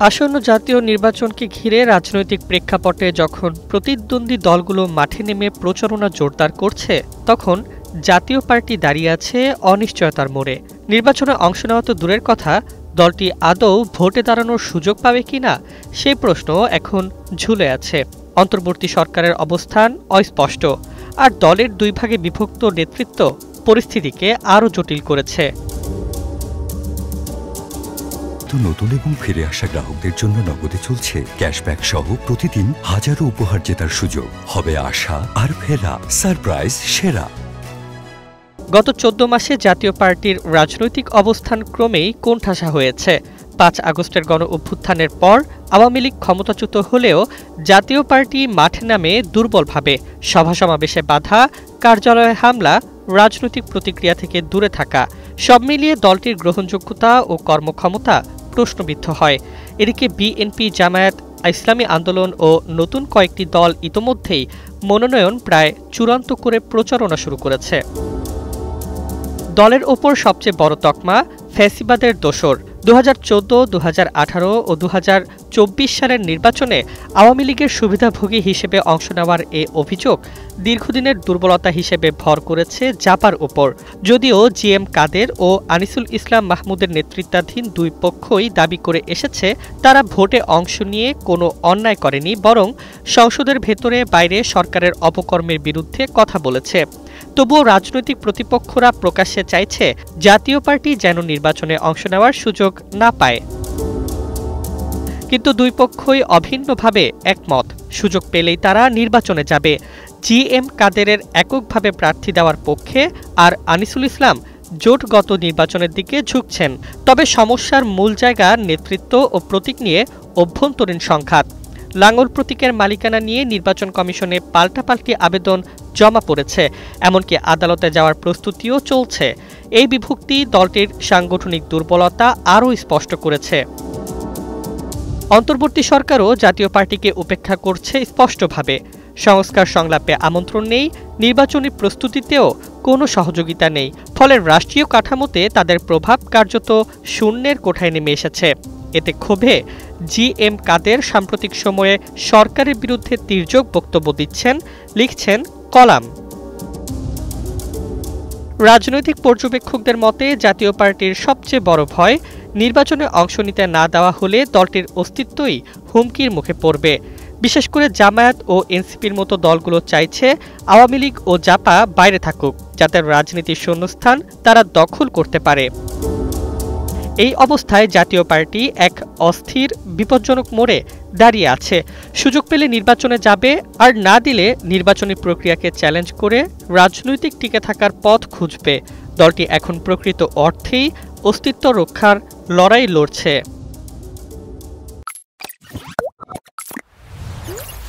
আসন্ন জাতীয় নির্বাচনকে ঘিরে রাজনৈতিক প্রেক্ষাপটে যখন প্রতিদ্বন্দ্বী দলগুলো মাঠে নেমে প্রচারণা জোরদার করছে, তখন জাতীয় পার্টি দাঁড়িয়ে আছে অনিশ্চয়তার মোড়ে। নির্বাচনে অংশ নেওয়া তো দূরের কথা, দলটি আদৌ ভোটে দাঁড়ানোর সুযোগ পাবে কিনা সেই প্রশ্ন এখন ঝুলে আছে। অন্তর্বর্তী সরকারের অবস্থান অস্পষ্ট, আর দলের দুই ভাগে বিভক্ত নেতৃত্ব পরিস্থিতিকে আরও জটিল করেছে। নতুন এবং ফিরে আসা গ্রাহকদের জন্য নগদে চলছে ক্যাশব্যাক সহ প্রতিদিন হাজারো উপহার জেতার সুযোগ। হবে আশা আর ফেরা সারপ্রাইজ সেরা। গত ১৪ মাসে জাতীয় পার্টির রাজনৈতিক অবস্থান ক্রমেই কোণঠাসা হয়েছে। ৫ আগস্টের গণ অভ্যুত্থানের পর আওয়ামী লীগ ক্ষমতাচ্যুত হলেও জাতীয় পার্টি মাঠে নামে দুর্বলভাবে। সভা সমাবেশে বাধা, কার্যালয়ে হামলা, রাজনৈতিক প্রতিক্রিয়া থেকে দূরে থাকা, সব মিলিয়ে দলটির গ্রহণযোগ্যতা ও কর্মক্ষমতা প্রশ্নবিদ্ধ হয়। এদিকে বিএনপি, জামায়াত, ইসলামী আন্দোলন ও নতুন কয়েকটি দল ইতোমধ্যেই মনোনয়ন প্রায় চূড়ান্ত করে প্রচারণা শুরু করেছে। দলের ওপর সবচেয়ে বড় তকমা ফ্যাসিবাদের দোসর। ২০১৪, ২০১৮ ও ২০২৪ সালের নির্বাচনে আওয়ামী লীগের সুবিধাভোগী হিসেবে অংশ নেওয়ার এ অভিযোগ দীর্ঘদিনের দুর্বলতা হিসেবে ভর করেছে জাপার ওপর। যদিও জিএম কাদের ও আনিসুল ইসলাম মাহমুদের নেতৃত্বাধীন দুই পক্ষই দাবি করে এসেছে তারা ভোটে অংশ নিয়ে কোনো অন্যায় করেনি, বরং সংসদের ভেতরে বাইরে সরকারের অপকর্মের বিরুদ্ধে কথা বলেছে। তবুও রাজনৈতিক প্রতিপক্ষরা প্রকাশ্যে চাইছে জাতীয় পার্টি যেন নির্বাচনে অংশ নেওয়ার সুযোগ না পায়। কিন্তু দুই পক্ষই অভিন্নভাবে একমত, সুযোগ পেলেই তারা নির্বাচনে যাবে। জিএম কাদেরের এককভাবে প্রার্থী দেওয়ার পক্ষে, আর আনিসুল ইসলাম জোটগত নির্বাচনের দিকে ঝুঁকছেন। তবে সমস্যার মূল জায়গা নেতৃত্ব ও প্রতীক নিয়ে অভ্যন্তরীণ সংঘাত। লাঙ্গল প্রতীকের মালিকানা নিয়ে নির্বাচন কমিশনে পাল্টাপাল্টি আবেদন জমা পড়েছে, এমনকি আদালতে যাওয়ার প্রস্তুতিও চলছে। এই বিভক্তি দলটির সাংগঠনিক দুর্বলতা আরও স্পষ্ট করেছে। অন্তর্বর্তী সরকারও জাতীয় পার্টিকে উপেক্ষা করছে স্পষ্টভাবে। সংস্কার সংলাপে আমন্ত্রণ নেই, নির্বাচনী প্রস্তুতিতেও কোনো সহযোগিতা নেই। ফলে রাষ্ট্রীয় কাঠামোতে তাদের প্রভাব কার্যত শূন্যের কোঠায় নেমে এসেছে। এতে ক্ষোভে জিএম কাদের সাম্প্রতিক সময়ে সরকারের বিরুদ্ধে তীর্যক বক্তব্য দিচ্ছেন, লিখছেন কলাম। রাজনৈতিক পর্যবেক্ষকদের মতে জাতীয় পার্টির সবচেয়ে বড় ভয় নির্বাচনে অংশ নিতে না দেওয়া হলে দলটির অস্তিত্বই হুমকির মুখে পড়বে। বিশেষ করে জামায়াত ও এনসিপির মতো দলগুলো চাইছে আওয়ামী লীগ ও জাপা বাইরে থাকুক, যাতে রাজনীতির শূন্যস্থান তারা দখল করতে পারে। এই অবস্থায় জাতীয় পার্টি এক অস্থির, বিপজ্জনক মোড়ে দাঁড়িয়ে আছে। সুযোগ পেলে নির্বাচনে যাবে, আর না দিলে নির্বাচনী প্রক্রিয়াকে চ্যালেঞ্জ করে রাজনৈতিক টিকে থাকার পথ খুঁজবে। দলটি এখন প্রকৃত অর্থেই অস্তিত্ব রক্ষার লড়াই লড়ছে।